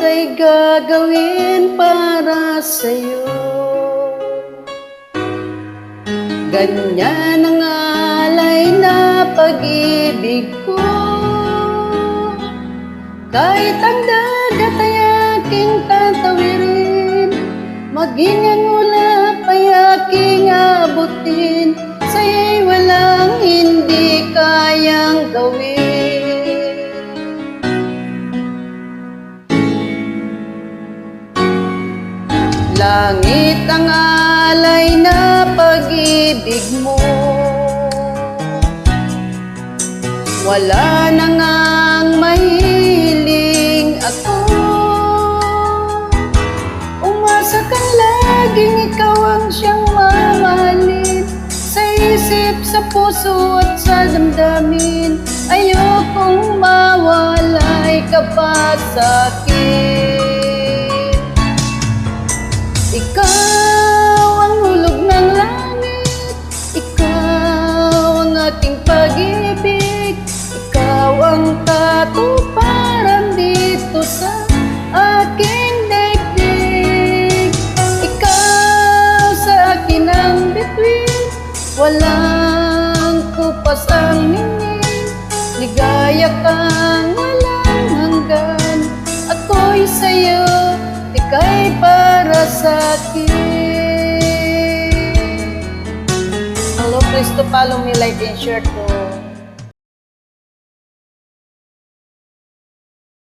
ay gagawin para sa'yo. Ganyan ang alay na pag-ibig ko, kahit ang dagat ay aking tatawirin, maging ang ulap ay aking abutin, sa'yo'y walang hindi kayang gawin. Langit ang alay na pag-ibig mo, wala na ngang mahiling ako. Umasa kang laging ikaw ang siyang mamahalin, sa isip, sa puso at sa damdamin. Ayokong mawalay ka pa sa'kin. Ikaw ang hulog ng langit, ikaw ang aking pag-ibig, ikaw ang katuparan dito sa aking daigdig. Ikaw sa akin ang bituin, walang kupas ang hingin, ligaya kang walang hanggan. Ako'y sa'yo, ika'y para sa'kin. Hello, please to follow me, like and share to